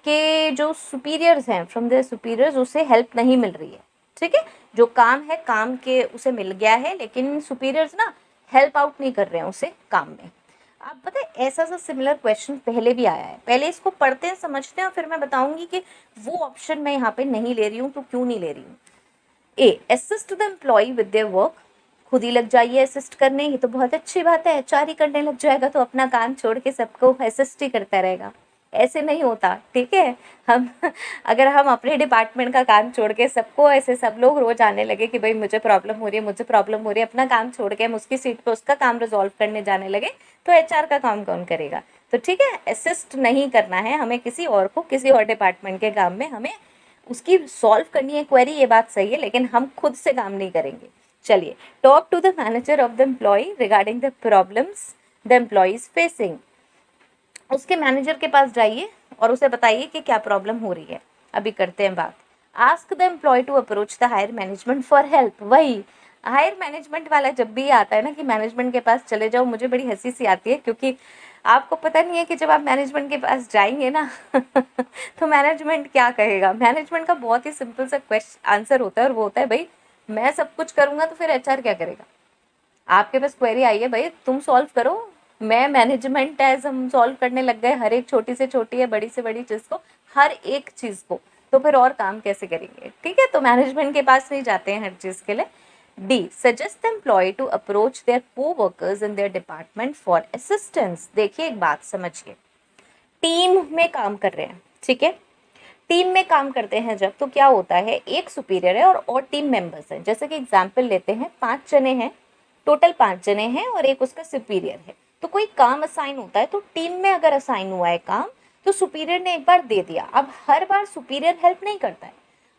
कि जो सुपीरियर्स हैं, फ्रॉम द सुपीरियर्स उसे हेल्प नहीं मिल रही है। ठीक है, जो काम है काम के उसे मिल गया है लेकिन सुपीरियर्स ना हेल्प आउट नहीं कर रहे हैं उसे काम में। आप पता है ऐसा सा सिमिलर क्वेश्चन पहले भी आया है, पहले इसको पढ़ते हैं समझते हैं और फिर मैं बताऊंगी कि वो ऑप्शन मैं यहाँ पे नहीं ले रही हूँ तो क्यों नहीं ले रही हूँ। A, assist the employee with their work, खुद ही लग जाइए असिस्ट करने, ये तो बहुत अच्छी बात है, एचआर ही करने लग जाएगा तो अपना काम छोड़ के सबको असिस्ट ही करता रहेगा। ऐसे नहीं होता, ठीक है। हम अगर हम अपने डिपार्टमेंट का काम छोड़ के सबको ऐसे सब लोग रोज आने लगे कि भाई मुझे प्रॉब्लम हो रही है, मुझे प्रॉब्लम हो रही है, अपना काम छोड़ के हम उसकी सीट पे उसका काम रिजॉल्व करने जाने लगे तो एचआर का काम कौन करेगा। तो ठीक है, असिस्ट नहीं करना है हमें किसी और को, किसी और डिपार्टमेंट के काम में हमें उसकी सॉल्व करनी है क्वेरी, ये बात सही है, लेकिन हम खुद से काम नहीं करेंगे। चलिए, talk to the manager of the employee regarding the problems the employee is facing, उसके मैनेजर के पास जाइए और उसे बताइए कि क्या प्रॉब्लम हो रही है। अभी करते हैं बात। Ask the employee to approach the higher management for help, वही हायर मैनेजमेंट वाला जब भी आता है ना कि मैनेजमेंट के पास चले जाओ, मुझे बड़ी हंसी सी आती है, क्योंकि आपको पता नहीं है कि जब आप मैनेजमेंट के पास जाएंगे ना तो मैनेजमेंट क्या कहेगा। मैनेजमेंट का बहुत ही सिंपल सा क्वेश्चन आंसर होता है और वो होता है भाई मैं सब कुछ करूँगा तो फिर एचआर क्या करेगा। आपके पास क्वेरी आई है भाई तुम सॉल्व करो, मैं मैनेजमेंट एज हम सॉल्व करने लग गए हर एक छोटी से छोटी या बड़ी से बड़ी चीज़ को, हर एक चीज़ को, तो फिर और काम कैसे करेंगे। ठीक है, तो मैनेजमेंट के पास नहीं जाते हैं हर चीज़ के लिए। D, suggest employee to approach their coworkers in their department for assistance. देखिए एक बात समझिए, टीम में काम कर रहे हैं, ठीक है, टीम में काम करते हैं जब, तो क्या होता है एक सुपीरियर है और टीम मेंबर्स हैं। जैसे कि एग्जांपल लेते हैं, 5 जने हैं, टोटल 5 जने हैं और एक उसका सुपीरियर है। तो कोई काम असाइन होता है तो टीम में अगर असाइन हुआ है काम तो सुपीरियर ने एक बार दे दिया, अब हर बार सुपीरियर हेल्प नहीं करता है।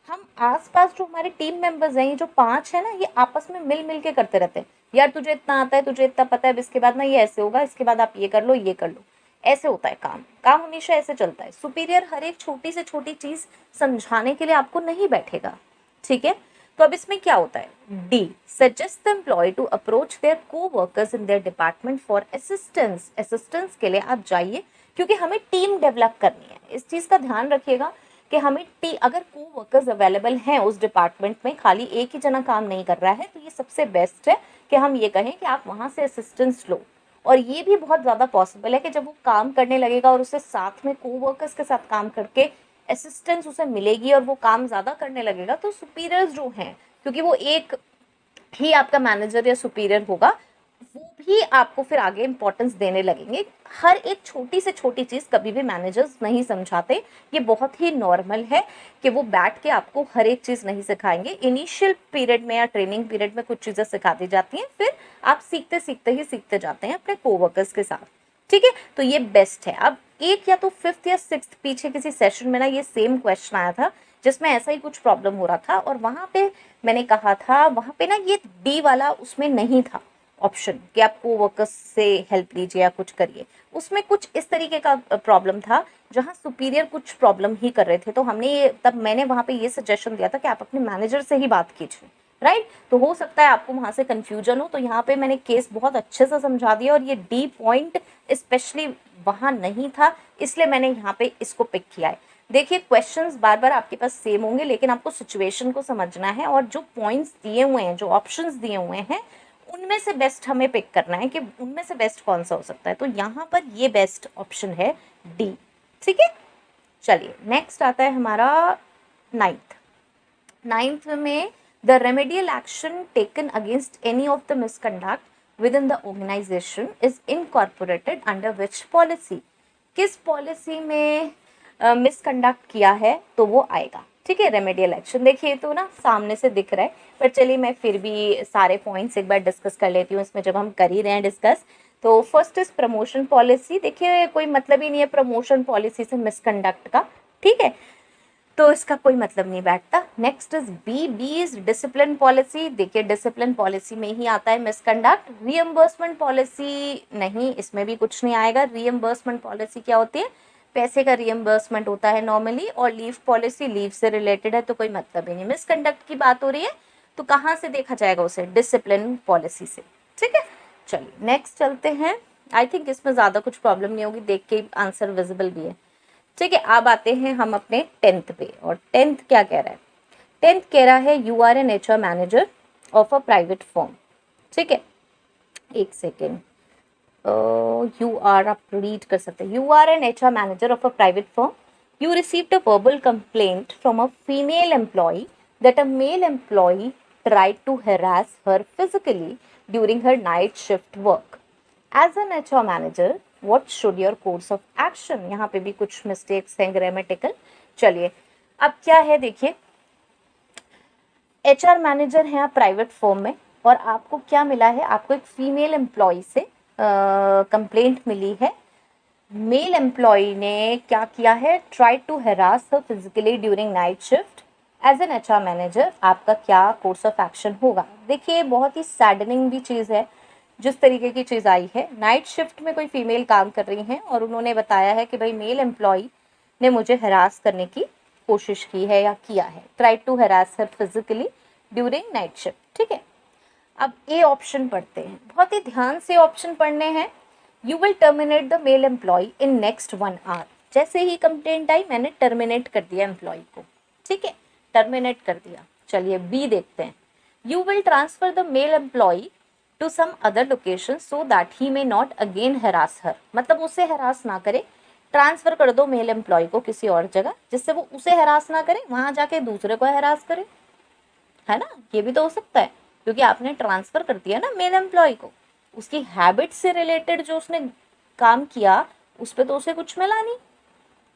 हम आसपास जो हमारे टीम मेंबर्स हैं, ये जो 5 है ना, ये आपस में मिल मिल के करते रहते हैं। यार तुझे इतना आता है, तुझे इतना पता है, अब इसके बाद ना ये ऐसे होगा, इसके बाद आप ये कर लो, ये कर लो, ऐसे होता है काम। काम हमेशा ऐसे चलता है। सुपीरियर हर एक छोटी से छोटी चीज समझाने के लिए आपको नहीं बैठेगा, ठीक है। तो अब इसमें क्या होता है, D, suggest the employee to approach their coworkers in their department for assistance. Assistance के लिए आप जाइए, क्योंकि हमें टीम डेवलप करनी है। इस चीज का ध्यान रखिएगा कि हमें अगर कोवर्कर्स अवेलेबल हैं उस डिपार्टमेंट में, खाली एक ही जना काम नहीं कर रहा है, तो ये सबसे बेस्ट है कि हम ये कहें कि आप वहां से असिस्टेंस लो। और ये भी बहुत ज़्यादा पॉसिबल है कि जब वो काम करने लगेगा और उसे साथ में कोवर्कर्स के साथ काम करके असिस्टेंस उसे मिलेगी और वो काम ज़्यादा करने लगेगा, तो सुपीरियर्स जो हैं, क्योंकि वो एक ही आपका मैनेजर या सुपीरियर होगा, वो भी आपको फिर आगे इंपॉर्टेंस देने लगेंगे। हर एक छोटी से छोटी चीज़ कभी भी मैनेजर्स नहीं समझाते, ये बहुत ही नॉर्मल है कि वो बैठ के आपको हर एक चीज़ नहीं सिखाएंगे। इनिशियल पीरियड में या ट्रेनिंग पीरियड में कुछ चीज़ें सिखा दी जाती हैं, फिर आप सीखते सीखते ही सीखते जाते हैं अपने कोवर्कर्स के साथ, ठीक है। तो ये बेस्ट है। अब एक या तो 5th या 6th पीछे किसी सेशन में ना ये सेम क्वेश्चन आया था जिसमें ऐसा ही कुछ प्रॉब्लम हो रहा था, और वहाँ पे मैंने कहा था, वहाँ पे ना ये डी वाला उसमें नहीं था ऑप्शन कि आप कोवर्कर्स से हेल्प लीजिए या कुछ करिए। उसमें कुछ इस तरीके का प्रॉब्लम था जहाँ सुपीरियर कुछ प्रॉब्लम ही कर रहे थे, तो हमने ये, तब मैंने वहाँ पे ये सजेशन दिया था कि आप अपने मैनेजर से ही बात कीजिए, राइट। तो हो सकता है आपको वहाँ से कन्फ्यूजन हो, तो यहाँ पे मैंने केस बहुत अच्छे से समझा दिया, और ये डी पॉइंट स्पेशली वहाँ नहीं था, इसलिए मैंने यहाँ पे इसको पिक किया है। देखिए क्वेश्चंस बार बार आपके पास सेम होंगे, लेकिन आपको सिचुएशन को समझना है, और जो पॉइंट्स दिए हुए हैं, जो ऑप्शंस दिए हुए हैं, उनमें से बेस्ट हमें पिक करना है कि उनमें से बेस्ट कौन सा हो सकता है। तो यहाँ पर ये बेस्ट ऑप्शन है डी, ठीक है। चलिए नेक्स्ट आता है हमारा 9th में, the remedial action taken against any of the misconduct within the organisation is incorporated under which policy. किस पॉलिसी में मिसकंडक्ट किया है तो वो आएगा, ठीक है। रेमेडियल एक्शन देखिए तो ना सामने से दिख रहा है, पर चलिए मैं फिर भी सारे पॉइंट्स एक बार डिस्कस कर लेती हूँ इसमें, जब हम कर ही रहे हैं डिस्कस। तो फर्स्ट इज प्रमोशन पॉलिसी। देखिए कोई मतलब ही नहीं है प्रमोशन पॉलिसी से मिसकंडक्ट का, ठीक है, तो इसका कोई मतलब नहीं बैठता। Next is B is discipline policy. देखिए डिसिप्लिन पॉलिसी में ही आता है मिसकंडक्ट। रीएम्बर्समेंट पॉलिसी नहीं, इसमें भी कुछ नहीं आएगा। रीएम्बर्समेंट पॉलिसी क्या होती है, पैसे का रीएम्बर्समेंट होता है नॉर्मली, और लीव पॉलिसी लीव से रिलेटेड है, तो कोई मतलब ही नहीं। मिसकंडक्ट की बात हो रही है तो कहाँ से देखा जाएगा उसे, डिसिप्लिन पॉलिसी से, ठीक है। चलिए नेक्स्ट चलते हैं। आई थिंक इसमें ज़्यादा कुछ प्रॉब्लम नहीं होगी, देख के आंसर विजिबल भी है, ठीक है। अब आते हैं हम अपने 10th पे, और 10th क्या कह रहा है, 10th कह रहा है you are an HR manager of a private firm, ठीक है। एक सेकेंड, यू आर, आप रीड कर सकते हैं, you are an HR manager of a private firm, you received a verbal complaint from a female employee that a male employee tried to harass her physically during her night shift work. As an HR manager, what should your course of action? यहाँ पे भी कुछ mistakes हैं grammatical. चलिए अब क्या है देखिए, HR मैनेजर हैं आप प्राइवेट फर्म में और आपको क्या मिला है, आपको एक फीमेल एम्प्लॉय से कंप्लेंट मिली है. मेल एम्प्लॉय ने क्या किया है, try to harass her physically during night shift. As an HR manager आपका क्या कोर्स ऑफ एक्शन होगा. देखिए बहुत ही सैडनिंग भी चीज़ है जिस तरीके की चीज़ आई है. नाइट शिफ्ट में कोई फीमेल काम कर रही हैं और उन्होंने बताया है कि भाई मेल एम्प्लॉय ने मुझे हरास करने की कोशिश की है या किया है, try to harass her physically during night shift. ठीक है, अब ए ऑप्शन पढ़ते हैं, बहुत ही ध्यान से ऑप्शन पढ़ने हैं. You will terminate the male employee in next 1 hour. जैसे ही कंप्लेंट आई मैंने टर्मिनेट कर दिया एम्प्लॉय को. ठीक है, टर्मिनेट कर दिया. चलिए बी देखते हैं. You will transfer the male employee to some other location so that he may not again harass her. मतलब उसे हरास ना करे, ट्रांसफर कर दो मेल एम्प्लॉय को किसी और जगह जिससे वो उसे हरास ना करे, वहां जाके दूसरे को हरास करे, है ना. ये भी तो हो सकता है क्योंकि आपने ट्रांसफर कर दिया ना मेल एम्प्लॉय को, उसकी हैबिट से रिलेटेड जो उसने काम किया उस पर तो उसे कुछ मिला नहीं,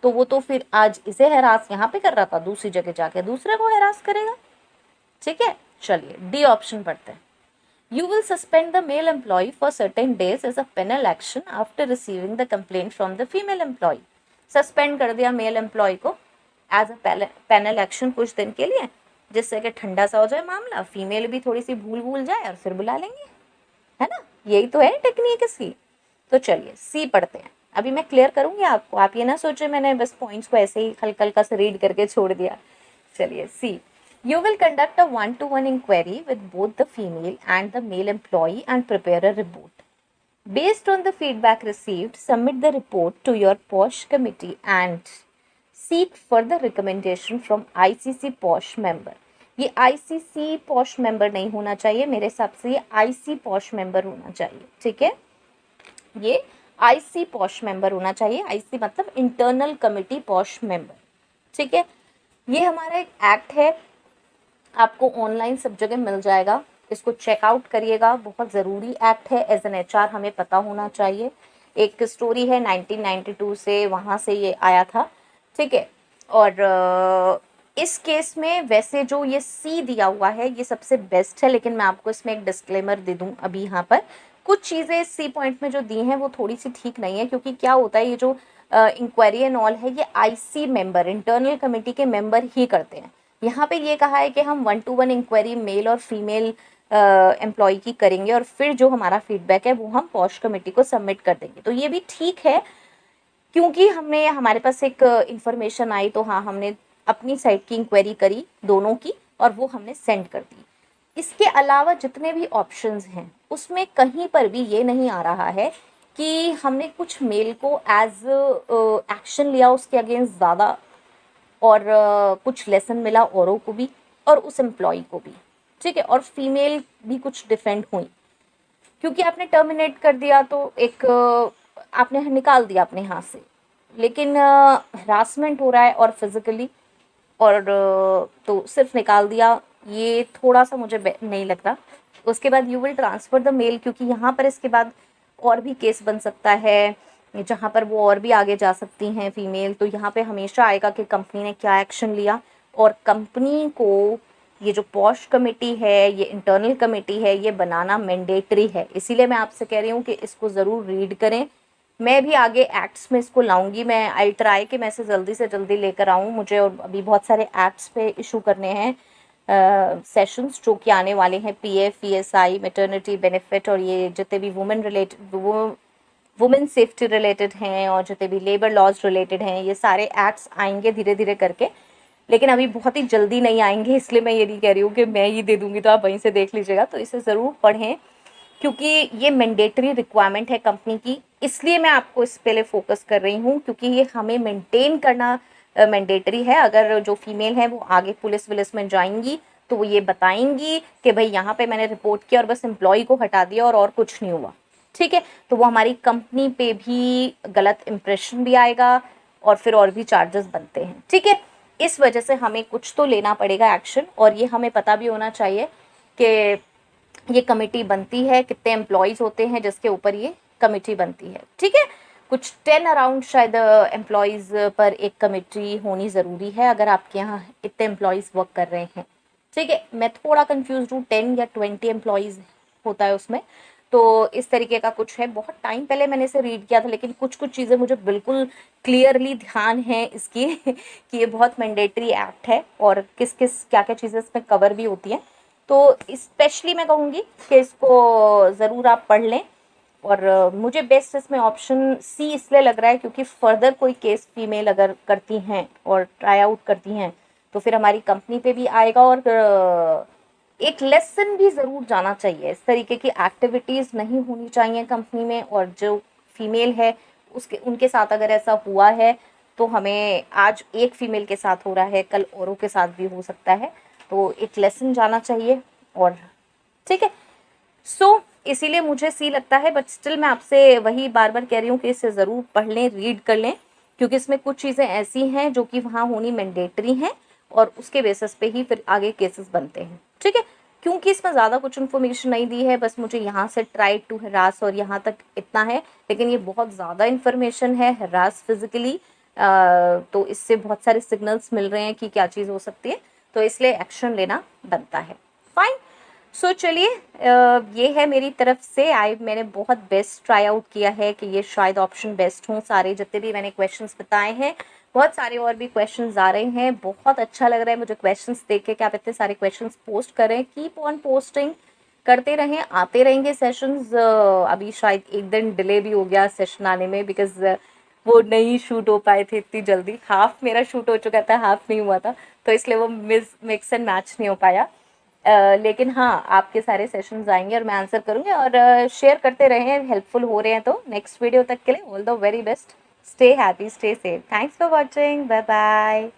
तो वो तो फिर आज इसे हरास यहाँ पे कर रहा था, दूसरी जगह जाके दूसरे को हरास करेगा. ठीक है, चलिए डी ऑप्शन पढ़ते हैं. You will suspend the male employee for certain days as a penal action after receiving the complaint from the female employee. Suspend कर दिया मेल एम्प्लॉय को एज अ पेनल एक्शन कुछ दिन के लिए, जिससे कि ठंडा सा हो जाए मामला, फीमेल भी थोड़ी सी भूल जाए और फिर बुला लेंगे, है ना. यही तो है टेक्निक इसकी. तो चलिए सी पढ़ते हैं. अभी मैं क्लियर करूंगी आपको, आप ये ना सोचे मैंने बस पॉइंट्स को ऐसे ही हल्का हल्का से रीड करके छोड़ दिया. चलिए C. You will conduct a 1-to-1 inquiry with both the female and the male employee and prepare a report. Based on the feedback received, submit the report to your POSH committee and seek further recommendation from ICC POSH member. ये ICC POSH member नहीं होना चाहिए, मेरे हिसाब से ये IC POSH member होना चाहिए. ठीक है, ये IC POSH member होना चाहिए. IC मतलब इंटरनल कमिटी POSH member. ठीक है, ये हमारा एक एक्ट है, आपको ऑनलाइन सब जगह मिल जाएगा, इसको चेकआउट करिएगा. बहुत ज़रूरी एक्ट है, एज एन HR हमें पता होना चाहिए. एक स्टोरी है 1992 से, वहाँ से ये आया था. ठीक है, और इस केस में वैसे जो ये सी दिया हुआ है ये सबसे बेस्ट है, लेकिन मैं आपको इसमें एक डिस्क्लेमर दे दूँ अभी यहाँ पर. कुछ चीज़ें सी पॉइंट में जो दी हैं वो थोड़ी सी ठीक नहीं है, क्योंकि क्या होता है ये जो इंक्वायरी एंड ऑल है ये IC मेंबर, इंटरनल कमेटी के मेंबर ही करते हैं. यहाँ पे ये कहा है कि हम 1-to-1 इंक्वायरी मेल और फीमेल एम्प्लॉय की करेंगे और फिर जो हमारा फीडबैक है वो हम पॉश कमेटी को सबमिट कर देंगे. तो ये भी ठीक है, क्योंकि हमने हमारे पास एक इन्फॉर्मेशन आई तो हाँ हमने अपनी साइड की इंक्वायरी करी दोनों की और वो हमने सेंड कर दी. इसके अलावा जितने भी ऑप्शंस हैं उसमें कहीं पर भी ये नहीं आ रहा है कि हमने कुछ मेल को एज एक्शन लिया उसके अगेंस्ट ज़्यादा और कुछ लेसन मिला औरों को भी और उस एम्प्लॉय को भी. ठीक है, और फीमेल भी कुछ डिफेंड हुई, क्योंकि आपने टर्मिनेट कर दिया तो एक आपने निकाल दिया अपने हाथ से, लेकिन हरासमेंट हो रहा है और फिजिकली, और तो सिर्फ निकाल दिया, ये थोड़ा सा मुझे नहीं लगता. उसके बाद you will transfer the male, क्योंकि यहाँ पर इसके बाद और भी केस बन सकता है जहाँ पर वो और भी आगे जा सकती हैं फीमेल. तो यहाँ पे हमेशा आएगा कि कंपनी ने क्या एक्शन लिया, और कंपनी को ये जो पॉश कमेटी है, ये इंटरनल कमेटी है, ये बनाना मैंडेटरी है. इसीलिए मैं आपसे कह रही हूँ कि इसको ज़रूर रीड करें. मैं भी आगे एक्ट्स में इसको लाऊंगी, मैं आई ट्राई कि मैं इसे जल्दी से जल्दी लेकर आऊँ. मुझे और अभी बहुत सारे एक्ट्स पे इशू करने हैं सेशंस जो कि आने वाले हैं, PF, ESI, मैटरनिटी बेनिफिट, और ये जितने भी वुमेन सेफ्टी रिलेटेड हैं और जितने भी लेबर लॉज रिलेटेड हैं, ये सारे एक्ट्स आएंगे धीरे धीरे करके, लेकिन अभी बहुत ही जल्दी नहीं आएंगे. इसलिए मैं ये नहीं कह रही हूँ कि मैं ये दे दूँगी तो आप वहीं से देख लीजिएगा. तो इसे ज़रूर पढ़ें, क्योंकि ये मैंडेटरी रिक्वायरमेंट है कंपनी की. इसलिए मैं आपको इस पे फोकस कर रही हूँ, क्योंकि ये हमें मेंटेन करना मैंडेटरी है. अगर जो फीमेल है वो आगे पुलिस में जाएंगी तो वो ये बताएंगी कि भाई यहाँ पे मैंने रिपोर्ट किया और बस एम्प्लॉय को हटा दिया और कुछ नहीं हुआ, ठीक है, तो वो हमारी कंपनी पे भी गलत इंप्रेशन भी आएगा और फिर और भी चार्जेस बनते हैं। ठीक है, इस वजह से हमें कुछ तो लेना पड़ेगा एक्शन, और ये हमें पता भी होना चाहिए कि ये कमेटी बनती है, कितने एम्प्लॉयज़ होते हैं जिसके ऊपर ये कमेटी बनती है। ठीक है, कुछ 10 अराउंड शायद एम्प्लॉयज़ पर एक कमेटी होनी ज़रूरी है अगर आपके यहाँ इतने एम्प्लॉयज़ वर्क कर रहे हैं। ठीक है, मैं थोड़ा कंफ्यूज हूँ, 10 या 20 एम्प्लॉयज़ होता है उसमें, तो इस तरीके का कुछ है। बहुत टाइम पहले मैंने इसे रीड किया था, लेकिन कुछ कुछ चीज़ें मुझे बिल्कुल क्लियरली ध्यान है इसकी कि ये बहुत मैंडेटरी एक्ट है और किस किस क्या क्या चीज़ें इसमें कवर भी होती हैं। तो स्पेशली मैं कहूँगी कि इसको ज़रूर आप पढ़ लें। और मुझे बेस्ट इसमें ऑप्शन सी इसलिए लग रहा है क्योंकि फर्दर कोई केस फीमेल अगर करती हैं और ट्राई आउट करती हैं तो फिर हमारी कंपनी पे भी आएगा, और एक लेसन भी ज़रूर जाना चाहिए। इस तरीके की एक्टिविटीज़ नहीं होनी चाहिए कंपनी में, और जो फीमेल है उसके उनके साथ अगर ऐसा हुआ है तो हमें आज एक फीमेल के साथ हो रहा है, कल औरों के साथ भी हो सकता है, तो एक लेसन जाना चाहिए। और ठीक है, सो इसीलिए मुझे सी लगता है, बट स्टिल मैं आपसे वही बार बार कह रही हूँ कि इसे ज़रूर पढ़ लें, रीड कर लें, क्योंकि इसमें कुछ चीज़ें ऐसी हैं जो कि वहाँ होनी मैंडेटरी हैं और उसके बेसिस पे ही फिर आगे केसेस बनते हैं। ठीक है, क्योंकि इसमें ज़्यादा कुछ इन्फॉर्मेशन नहीं दी है, बस मुझे यहाँ से ट्राई टू हरास और यहाँ तक इतना है, लेकिन ये बहुत ज़्यादा इन्फॉर्मेशन है हरास फिजिकली, तो इससे बहुत सारे सिग्नल्स मिल रहे हैं कि क्या चीज़ हो सकती है, तो इसलिए एक्शन लेना बनता है। फाइन, सो चलिए, ये है मेरी तरफ से। मैंने बहुत बेस्ट ट्राई आउट किया है कि ये शायद ऑप्शन बेस्ट हों। सारे जितने भी मैंने क्वेश्चंस बताए हैं, बहुत सारे और भी क्वेश्चंस आ रहे हैं, बहुत अच्छा लग रहा है मुझे क्वेश्चंस देख के कि आप इतने सारे क्वेश्चंस पोस्ट कर रहे हैं। कीप ऑन पोस्टिंग, करते रहें, आते रहेंगे सेशंस। अभी शायद एक दिन डिले भी हो गया सेशन आने में, बिकॉज वो नहीं शूट हो पाए थे इतनी जल्दी। हाफ मेरा शूट हो चुका था, हाफ नहीं हुआ था, तो इसलिए वो मिक्स एंड मैच नहीं हो पाया। लेकिन हाँ, आपके सारे सेशंस आएंगे और मैं आंसर करूँगी, और शेयर करते रहें, हेल्पफुल हो रहे हैं तो। नेक्स्ट वीडियो तक के लिए all the very best, stay happy, stay safe, thanks for watching, bye bye.